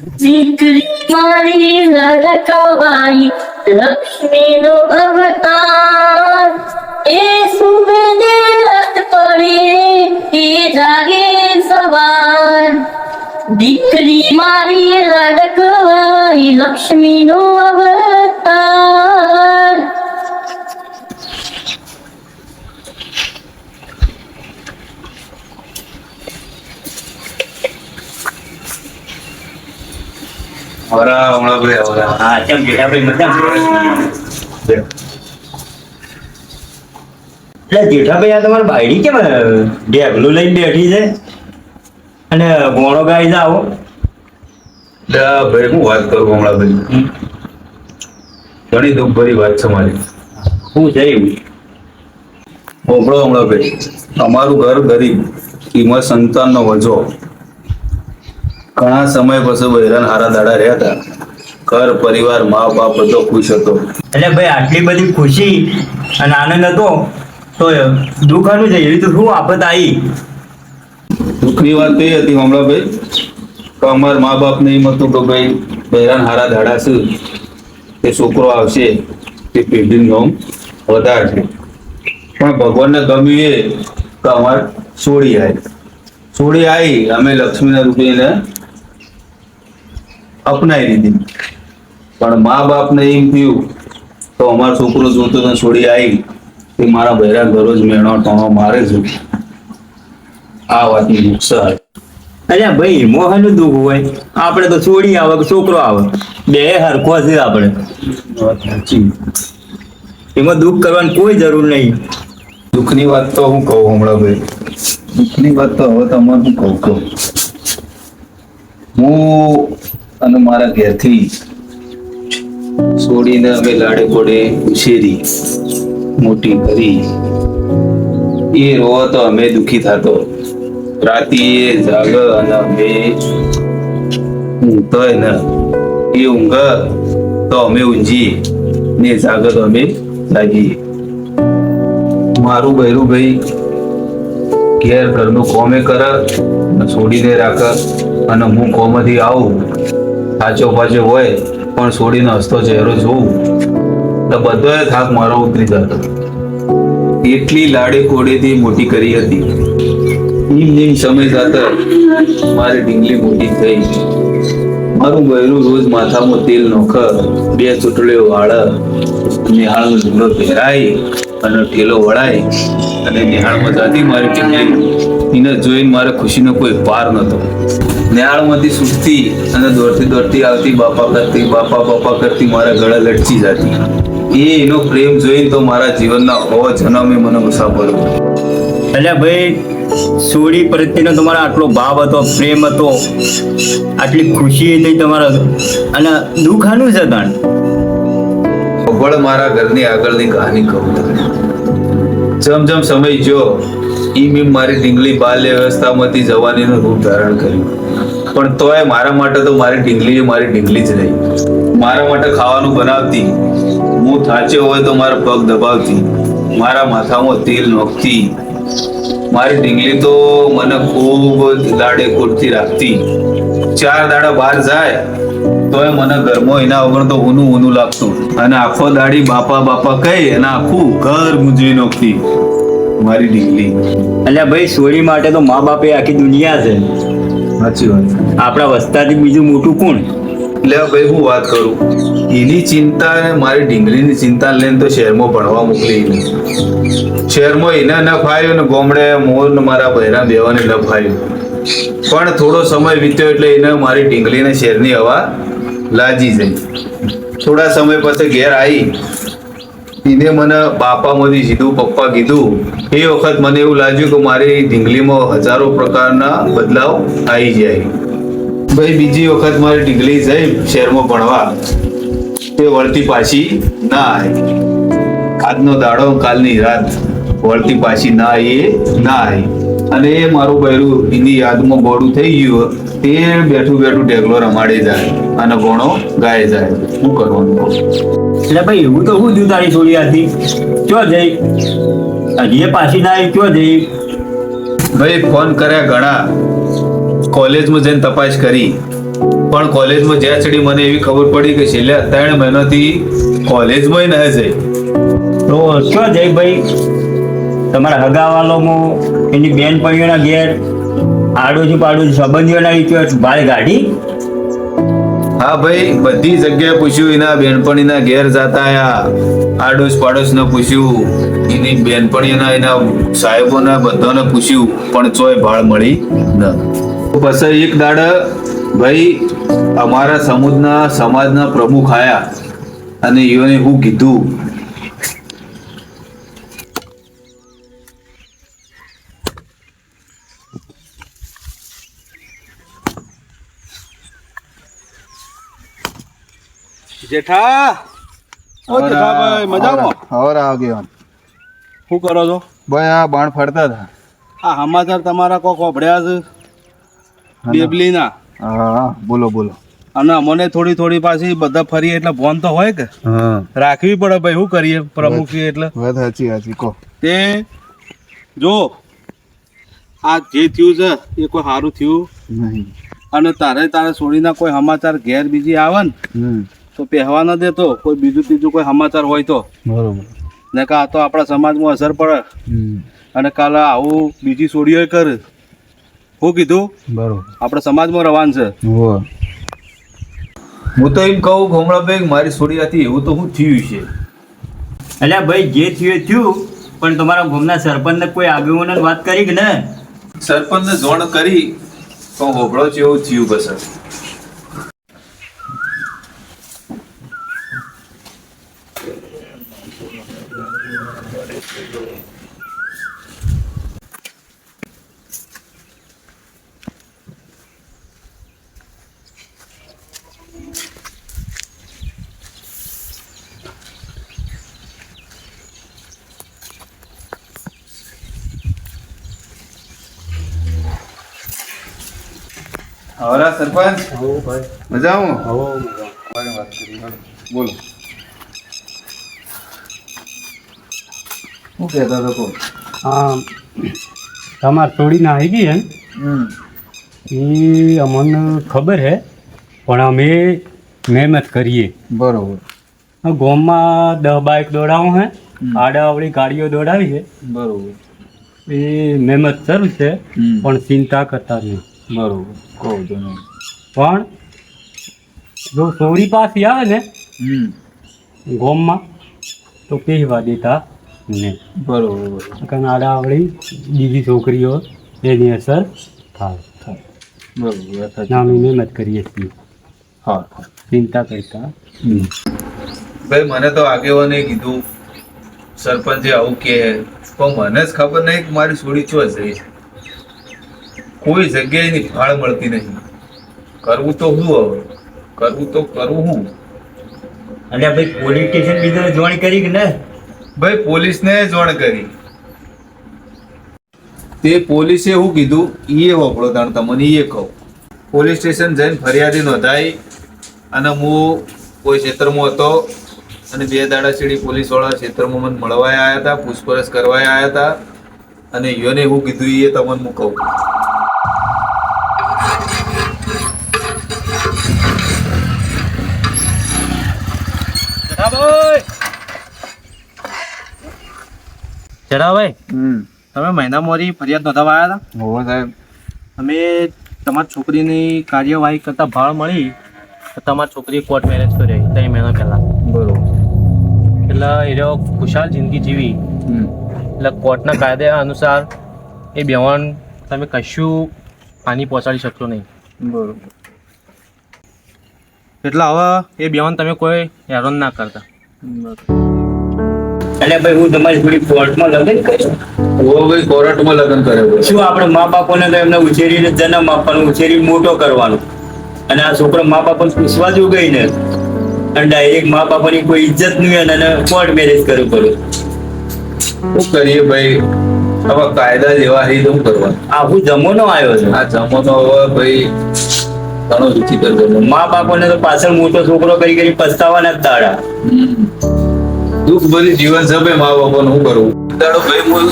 દીકરી મારી લલકવાઈ લક્ષ્મીનો અવતાર એ સુગંધે રત પડી એ જાગે સવાર દીકરી મારી લલકવાઈ લક્ષ્મીનો અવતાર. હા કેમ કે આપણે જેઠાભાઈ આ તમારા બાયડી કેમ ઢેગલું લઈને બેઠી છે અને ગોળો ગાઈ જાઓ. ભાઈ હું વાત કરું હમણાં ઘણી દુઃખ ભરી વાત છે મારી. શું છે એવું? ઓગળો હમણાં ભાઈ, અમારું ઘર ગરીબ, કિંમત સંતાનનો વજો. ઘણા સમય પછી બહેરાન હારા દાડા રહ્યા હતા. ઘર પરિવાર મા બાપ બધો ખુશ હતો. એટલે ભાઈ આટલી બધી ખુશી અને આનંદ હતો તો દુઃખ આનું છે એવી તો શું આફત આવી? દુઃખની વાત એ હતી હમણાં કે અમારા મા બાપને એમ હતું કે ભાઈ બહેરાન હારા દાડા છે, તે છોકરો આવશે તે પેઢીનું નામ વધારશે. પણ ભગવાનને ગમ્યું એ કે અમારે સોડી આવી. અમે લક્ષ્મીના રૂપે એને અપનાવી દીધી. પણ મા બાપને એમ થયું તો અમારો છોકરો જોતો ને છોડી આવી તે મારા બહેરા દરરોજ મેણો ટોણો મારે છે. આ વાતની નુકસાન. અલ્યા ભાઈ મોહનનું દુઃખ હોય, આપણે તો છોડી આવે કે છોકરો આવે બે હરખો છે. આપણે એમાં દુઃખ કરવાની કોઈ જરૂર નહીં. દુઃખની વાત તો હું કહું હમણાં ભાઈ, દુઃખની વાત તો હવે તમારે હું કહું હું અને મારા ઘેરથી છોડીને અમે લાડે કોડે ઉછેરી મોટી કરી. એ રોવો તો અમે દુઃખી થતો, રાતે જાગ અને અમે ઊંઘતો ને એ ઊંઘ તો અમે ઊંઘીએ ને જાગ તો અમે જાગીએ. મારું બૈરું ભાઈ ઘેર ઘરનું કોમે કરે છોડીને રાખે અને હું કોમથી આવું સાચો પાછો હોય પણ છોડીને હસતો ચહેરો જોઉં તો બધો થાક મારો ઉતરી જતો. એટલી લાડે કોડેથી મોટી કરી હતી. એમ સમય સાથે મારી ડીંગલી મોટી થઈ. મારું બૈરું રોજ માથામાં તેલ નોખે, 2 ચૂંટણીઓ વાળે, નિહાળનો ઝૂંડો પહેરાય અને ઠેલો વળાય અને નિહાળમાં જાતી મારી ટીંગલી. એને જોઈને મારે ખુશીનો કોઈ પાર નતો. નિહાળમાંથી છૂટતી અને દોડતી આવતી બાપા કરતી મારા ગળા લટચી જતી. એનો પ્રેમ જોઈને તો મારા જીવનના જન્મે મને મુસાફર. એટલે ભાઈ સોડી પ્રત્યેનો તમારો આટલો ભાવ હતો, પ્રેમ હતો, આટલી ખુશી હતી તમારા, અને દુઃખ આનું છે તાણ. પણ મારા ઘરની આગળની કહાની કહું. જેમ સમય ગયો એમ મારી ઢીંગલી બાલ્ય વ્યવસ્થામાંથી જવાનીનું રૂપ ધારણ કર્યું. પણ તોય મારા માટે તો મારી ઢીંગલી જ રહી. મારા માટે ખાવાનું બનાવતી, હું થાચ્યો હોય તો મારા પગ દબાવતી, મારા માથામાં તેલ નોખતી. મારી ઢીંગલી તો મને ખૂબ લાડે કોડથી રાખતી. 4 દાડા બહાર જાય તોય મને ઘરમાં એના વગર તો ઊનું લાગતું અને આખો દાડી બાપા કહી અને આખું ઘર મૂંઝવી નાખતી મારી ઢીંગલી. અલ્યા ભાઈ સોડી માટે તો મા બાપ એ આખી દુનિયા છે. સાચી વાત. આપણા વસ્તાથી બીજું મોટું કોણ? એટલે ભાઈ હું વાત કરું, એની ચિંતા અને મારી ઢીંગલીની ચિંતા લઈને તો શહેરમાં ભણવા મોકલી. શહેરમાં એને ન ફાયું ને ગોમડે મોર ને મારા બહેરા બેવાને ન ફાયું. પણ થોડો સમય વીત્યો એટલે એને મારી ઢીંગલીને શહેરની હવા લાજી જઈ. થોડા સમય પછી ઘેર આવી એને મને બાપામાંથી સીધું પપ્પા કીધું. એ વખત મને એવું લાગ્યું કે મારી ઢીંગલીમાં હજારો પ્રકારના બદલાવ આવી જાય. ભાઈ બીજી વખત મારી ઢીંગલી જઈ શહેરમાં ભણવા તે વળતી પાછી ના આવી. આજનો દાડો કાલની રાત વળતી પાછી ના આવી અને એ મારું બૈરું એની યાદમાં ગોળું થઈ ગયું. તે બેઠું ઢેગલો રમાડે જાય અને ગોણો ગાય જાય. શું કરવાનું? એટલે ભાઈ એવું તો હું થયું તારી છોડી હતી? ક્યો જઈ? હજી પાછી ના આવી, ક્યો જઈ? ભાઈ ફોન કર્યા ઘણા, કોલેજમાં જઈને તપાસ કરી પણ કોલેજમાં જ્યાં ચડી મને એવી ખબર પડી કે છેલ્લા 3 મહિનાથી કોલેજમાં ન જઈ. તો શું જય ભાઈ તમારા હગાવાલોમાં એની બેનપણીઓના ઘેર આડોશી પાડોશી સંબંધીઓના રીતે ભાઈ ગાડી? હા ભાઈ, બધી જગ્યાએ પૂછ્યું, એના બેનપણીના ઘેર જાતા આયા, આડોશ પાડોશને પૂછ્યું, એની બેનપણીઓના એના સાહેબોના બધાને પૂછ્યું, પણ ચોય ભાળ મળી ન. પછી એક દાડે ભાઈ અમારા સમાજના પ્રમુખ આયા અને એઓને હું કીધું, જેઠા ઓ જેઠાભાઈ મજામાં? હવે આ ગયો. શું કરો છો? ભાઈ આ બાણ ફરતા હતા. આ સમાચાર તમારા કોક ઓભળ્યા છે બેબલીના, હા બોલો બોલો. અને અમને થોડી થોડી પાછી બધા ફરીએ એટલે ભોન તો હોય કે હા રાખવી પડે ભાઈ. શું કરીએ, પ્રમુખ છીએ એટલે. વાત સાચી સાચી કહો. તે જો આ જે થયું છે એ કોઈ સારું થયું નહીં. અને તારે છોડીના કોઈ સમાચાર ઘેર બીજી આવે ને તો પહેવા ન દેતો. કોઈ બીજું ત્રીજું કોઈ સમાચાર હોય તો બરોબર. ને કે આ તો આપણા સમાજમાં અસર પડે અને કાલે આવું બીજી છોડીઓ કરે. શું કીધું? બરોબર. આપણે સમાજમાં રવાન છે. હોવે. હું તો એમ કહું ભમરાભાઈ, મારી છોડી હતી એવું તો શું થયું છે? એટલે ભાઈ જે થયું એ થયું, પણ તમારા ગામના સરપંચને કોઈ આગેવાનોને વાત કરી કે ને? સરપંચને જોણ કરી તો હોબળો છે એવું થયું. બસ હવરા સરપંચ મજામાં? બોલો શું કહેતા હતા? કહો. હા તમારે છોડીને આવી ગઈ એમ એ અમને ખબર છે, પણ અમે મહેનત કરીએ. બરોબર. ગામમાં 10 બાઇક દોડાવું હે, આડાવડી ગાડીઓ દોડાવી છે. બરોબર. એ મહેનત શરૂ છે, પણ ચિંતા કરતા નહીં. બરોબર. કહો તો નહીં. પણ જો ચોરી પાછી આવે ને ગામમાં તો કહેવા દેતા નહીં. બરોબર. કારણ આડાવડી બીજી છોકરીઓ એની અસર થાય. બરોબર. અમે મહેનત કરીએ છીએ, હા ચિંતા કરતા. ભાઈ મને તો આગેવાને કીધું, સરપંચે આવું કે, પણ મને જ ખબર નહીં કે મારી છોડી ચો જઈ. કોઈ જગ્યાએ ની ફાળ મળતી નહીં. કરવું તો શું હવે? કરવું તો કરવું હું? એટલે ભાઈ પોલીસ સ્ટેશન બીજાને જોણ કરી કે ને? ભાઈ પોલીસને જોણ કરી. તે પોલીસે શું કીધું એ હોપડો તાણ તમને એ કહું. પોલીસ સ્ટેશન જઈને ફરિયાદી નોંધાઈ અને હું કોઈ ક્ષેત્રમાં હતો અને 2 દાડા સીડી પોલીસ વાળા ક્ષેત્રમાં મને મળવા આવ્યા હતા, પૂછપરછ કરવા આવ્યા હતા અને યોને શું કીધું એ તમને હું કહું. જડાભાઈ તમે મહિના મોરી ફરિયાદ નોંધાવા આવ્યા હતા. હોવે સાહેબ. અમે તમારી છોકરીની કાર્યવાહી કરતા ભાળ મળી તો તમારી છોકરીએ કોર્ટ મેરેજ કર્યો 3 મહિના પહેલા. બરોબર. એટલે એ ખુશાલ જિંદગી જીવી. એટલે કોર્ટના કાયદા અનુસાર એ બેવાન તમે કશું હાનિ પહોંચાડી શકશો નહીં. બરોબર. એટલે હવે એ બેવાન તમે કોઈ હેરાન ના કરતા. એટલે ભાઈ હું તમારી થોડી કોર્ટમાં લગ્ન કરીશ. ઓ ભાઈ કોર્ટમાં લગ્ન કરે. શું આપણે મા બાપોને તો એમને ઉછેરીને જન્મ આપવાનો, ઉછેરી મોટો કરવાનો, અને આ છોકરો મા બાપને પૂછવા જો ગઈ ને અને ડાયરેક્ટ મા બાપાની કોઈ ઇજ્જત નહીં અને કોર્ટ મેરેજ કરવું પડે. શું કરીએ ભાઈ, હવે કાયદા જેવા છે તો શું કરવાનું? આવું જમાનો આવ્યો છે. આ જમાનો હવે ભાઈ ઘણો વિચિત્ર જમાનો. મા બાપોને તો પાછળ મોટો છોકરો કરી પસ્તાવાના જ દાડા. દુઃખ ભરી જીવન છે ભાઈ મા બાપાનું. શું કરવું? દાડો ભાઈ હું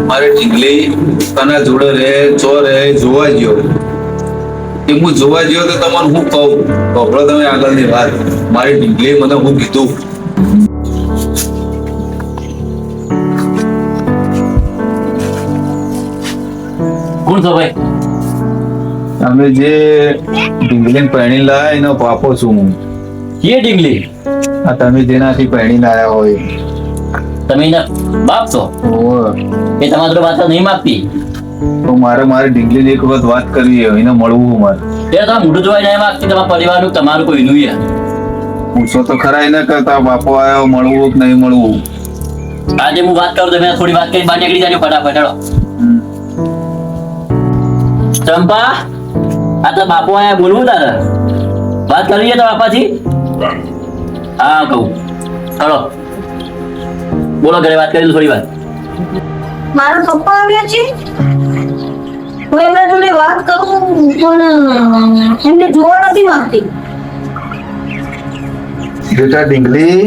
મારે ઢીંગલી તના જોડે રહે ચો રહે જોવા ગયો એ હું જોવા ગયો તો તમને હું કહું કપડો તમે આગળની વાત મારી ઢીંગલીએ મને હું કીધું કોણ છો ભાઈ? તમે જે ઢીંગલીને પહેણી લાયા એનો પાપો છું હું. કે ડીંગલી? આ તમે જેનાથી પહેણી લાયા હોય તમે એના બાપ છો? ઓહ, એ તમારી જોડે વાત નહીં માગતી. તો મારી ઢીંગલીને એક વખત વાત કરવી હોય એને મળવું મારે. એ તમે મોઢું જોવા નહીં માગતી, તમારા પરિવારનું તમારું કોઈનું યાર. પૂછો તો ખરા એને કરતા બાપો આવ્યો મળવું કે નહીં મળવું. આજે હું વાત કરું તમે થોડી વાત કરી બહાર નીકળી જાજો ફટાફટ. હેડો. ચંપા, આ તો બાપુ આયા બોલવું તારે વાત કરવી છે તો બાપાથી? હા કહું. ચલો બોલો, ઘરે વાત કરી થોડી વાર. મારા પપ્પા આવ્યા છે. હું એમના જોડે વાત કરું પણ એમને જોવા નથી માંગતી. બેટા ઢીંગલી,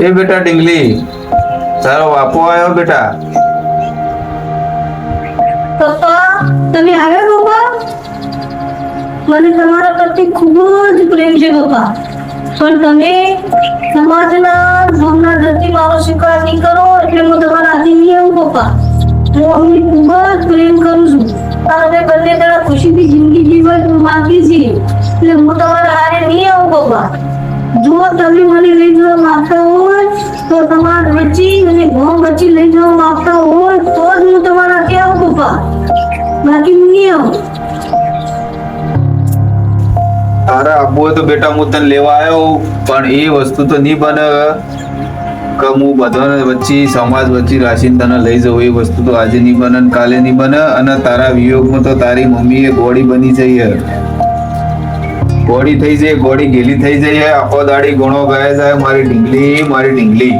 એ બેટા ઢીંગલી, તારો બાપો આવ્યો બેટા. પપ્પા, તમે આવ્યા પપ્પા? મને તમારા પ્રત્યે ખૂબ જ પ્રેમ છે પપ્પા, પણ તમે સમાજના ધર્મના ધરતી મારો સ્વીકાર નહીં કરો એટલે હું તમારા હાથે નહીં આવું પપ્પા. હું અમને ખૂબ જ પ્રેમ કરું છું અને અમે બંને જણા ખુશીથી જિંદગી જીવવા માંગીએ છીએ એટલે હું તમારા હારે નહીં આવું પપ્પા. જો તમે મને લઈ જવા માંગતા હોય તો તમારા વચ્ચે અને ગામ વચ્ચે લઈ જવા માંગતા હોય તો જ હું તમારા હાથે આવું પપ્પા, બાકી હું નહીં આવું. તારા આબુ હોય તો બેટા હું તને લેવા આવ્યો પણ એ વસ્તુ તો નહીં બને કે હું બધાને વચ્ચે સમાજ વચ્ચે રાખીને તને લઈ જવું. એ વસ્તુ તો આજે નહીં બને ને કાલે નહીં બને. અને તારા વિયોગમાં તો તારી મમ્મીએ ગોળી બની જઈએ, ગોળી થઈ જાય, ગોળી ગેલી થઈ જાય, આખો દાડી ગુણો ગાય જાય મારી ઢીંગલી, મારી ઢીંગલી.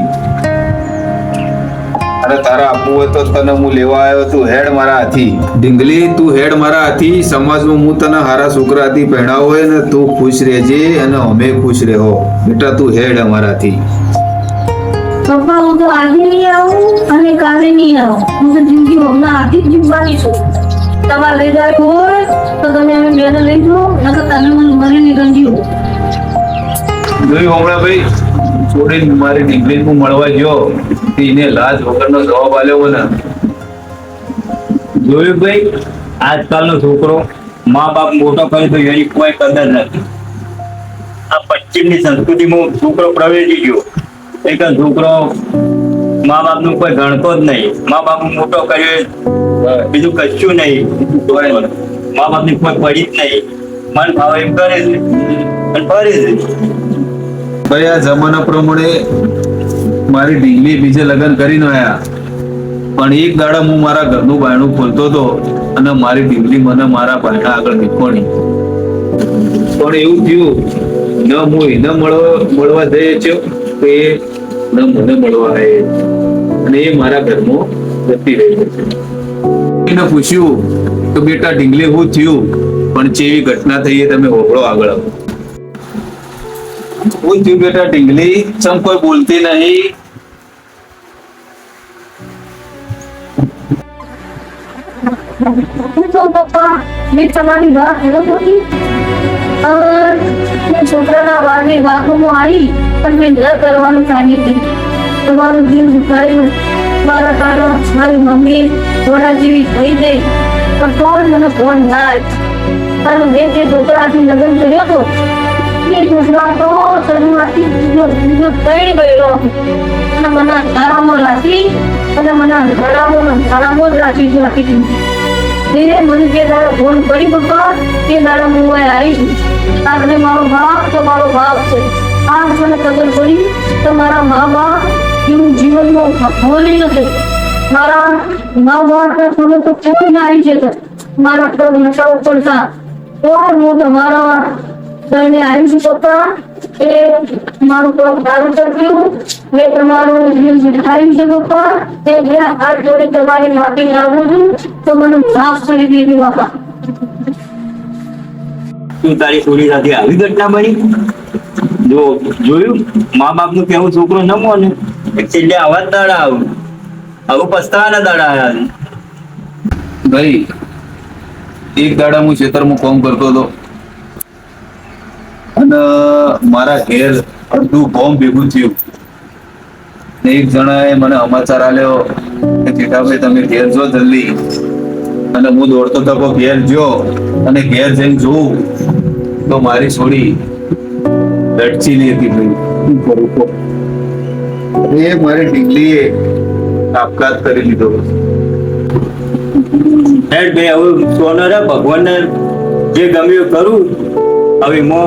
અને તારા આપવું હોય તો તને હું લેવા આવ્યો, તું હેડ મારા હાથી. ઢીંગલી તું હેડ મારા હાથી. સમાજમાં હું તને હારા છોકરા હાથી પહેણાવ હોય ને તું ખુશ રહેજે અને અમે ખુશ રહો. બેટા તું હેડ અમારા હાથી. પપ્પા, હું તો આજે નહીં આવું અને કાલે નહીં આવું. હું તો જિંદગી હમણાં આથી જ જીવવાની છું. તમારે લઈ જાય હોય તો તમે અમે બેને લઈ જાઓ, નકર તમે મને મરીને ગંજી હો. જોયું હમણાં ભાઈ છોડીને મારી ઢીંગલી હું મળવા ગયો એને લાજ વગરનો જવાબ આલ્યો મને. જોયું ભાઈ, આજકાલનો છોકરો મા બાપ મોટો કરે તો એની કોઈ કદર નથી. આ પશ્ચિમની સંસ્કૃતિમાં છોકરો પ્રવેશી ગયો એક છોકરો મા બાપનું કોઈ ગણતો જ નહીં. મા બાપ મોટો કર્યો બીજું કશું નહીં. મા બાપની કોઈ પડી જ નહીં. મન ભાવ એમ કરે છે અને ફરે છે. ભાઈ આ જમાના પ્રમાણે મારી ઢીંગલી બીજે લગ્ન કરીને આયા પણ એક દાડા હું મારા ઘરનું બાયણું ખોલતો હતો અને મારી ઢીંગલી મને મારા બાયણા આગળ નીકળી. પણ એવું થયું ન હું એને મળવા જઈએ છે તો એ ન મને મળવા આવે અને એ મારા ઘરમાં જતી રહી છે. એને પૂછ્યું કે બેટા ઢીંગલી શું થયું પણ જેવી ઘટના થઈ એ તમે હોબળો આગળ આવો. શું થયું બેટા ઢીંગલી? ચમ કોઈ બોલતી નહીં? તો પપ્પા, મેં તમારી વાત નથી મેં છોકરાના વારની વાતોમાં આવી પણ મેં ન કરવાનું सांगितलं. તમારું દિલ દુખાયું મારા કારણ મારી મમ્મી થોડા જેવી થઈ ગઈ પણ તો મને ફોન ના આવ્યો. અને મેં જે છોકરાથી લગ્ન કર્યો હતો એ છોકરા તો શરૂઆતથી બીજો થઈ ગયેલો અને મને અંધારામાં રાખી અને મને અંધારામાં જ રાખી દીધી. મને જે દાડો ફોન કરી પપ્પા તે દાડો હું આવી છું. આપણે મારો બાપ તો મારો બાપ છે. આ મને ખબર પડી તો મારા મા બાપ એવું જીવનમાં ભોલી નથી. મારા મા બાપ ખબર તો કોઈ ના આવી છે મારા પર નશાઓ પડતા તો હું તો મારા ઘરને આવી છું પપ્પા. એ મારું પગ સારું કર્યું મેં તમારું દિલ દુખાવ્યું છે પપ્પા. તે બે હાથ જોડે તમારી માફી માંગુ છું તો મને માફ કરી દીધી બાપા. તું તારી છોરી સાથે આવી ઘટના બની? જો જોયું, મા બાપ નું કેવું છોકરો ન મોને છેલ્લે આવા જ દાડા આવું પસ્તાવાના દાડા આવ્યા. ભાઈ એક દાડા હું ખેતરમાં કામ કરતો હતો અને મારા ઘેર અડધું બોમ્બ ભેગું થયું ને એક જણાએ મને સમાચાર આલ્યો કે જેઠાભાઈ તમે ઘેર જો જલ્દી. અને હું દોડતો તકો ઘેર ગયો અને ઘેર જઈને જોઉં તો મારી છોડી લટચીલી હતી ભાઈ. શું કરું કહો? એ મારી ઢીંગલીએ આપઘાત કરી લીધો. હેડ ભાઈ હવે સોનો રે ભગવાનને જે ગમ્યું કરું. હવે મો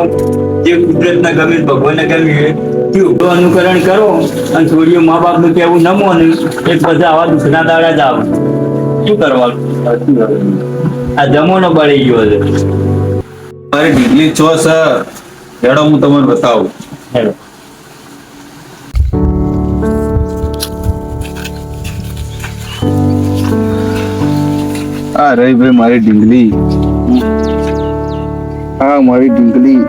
જે કુદરતને ગમ્યું ભગવાનને ગમ્યું તે ઉભો અનુકરણ કરો અને છોડીઓ મા બાપનું કહેવું ન મોને એક પછી આવા દુઃખના દાડા જ આવે. શું કરવાનું? આ જમાનો બળી ગયો છે. મારી ઢીંગલી છો સર હેડો હું તમને બતાવું. હેડો. આ રહી ભાઈ મારી ઢીંગલી. હા મારી ઢીંગલી.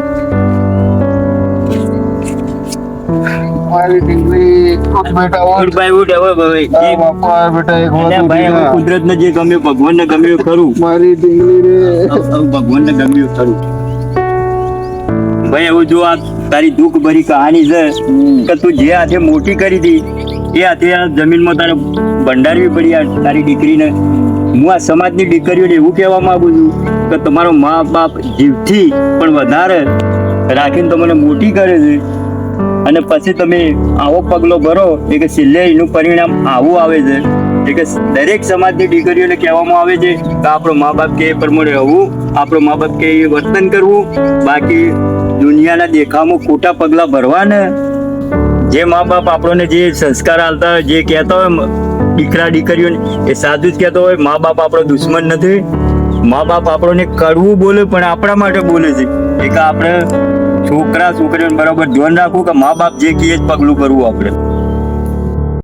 મારી ઢીંગલી. બેટા ઉઠ ભાઈ ઉઠ હવે ભાઈ. બાપા બેટા એક અલ્યા ભાઈ હવે કુદરતને જે ગમ્યું ભગવાનને ગમ્યું ખરું. મારી ઢીંગલી રે. હવે ભગવાનને ગમ્યું ખરું. ભાઈ એવું જો આ તારી દુઃખ ભરી કહાની છે કે તું જે હાથે મોટી કરી હતી એ હાથે આ જમીનમાં તારે ભંડારવી પડી આ તારી દીકરીને. હું આ સમાજની દીકરીઓને એવું કહેવા માંગુ છું કે તમારો મા બાપ જીવથી પણ વધારે રાખીને તમને મોટી કરે છે અને પછી તમે આવો પગલો ભરો એ કે છેલ્લે એનું પરિણામ આવું આવે છે. એ કે દરેક સમાજની દીકરીઓને કહેવામાં આવે છે કે આપણો મા બાપ કે એ પ્રમાણે રહેવું, આપણો મા બાપ કે એ વર્તન કરવું. બાકી દુનિયાના દેખાવમાં ખોટા પગલા ભરવા ને જે મા બાપ આપણને જે સંસ્કાર આલતા હોય જે કહેતા હોય દીકરા દીકરીઓને એ સાદું જ કહેતો હોય. મા બાપ આપણો દુશ્મન નથી. મા બાપ આપણને કડવું બોલે પણ આપણા માટે બોલે છે. એક આપણે છોકરા છોકરીઓને બરાબર ધ્યાન રાખવું કે મા બાપ જે કહે જ પગલું કરવું આપણે.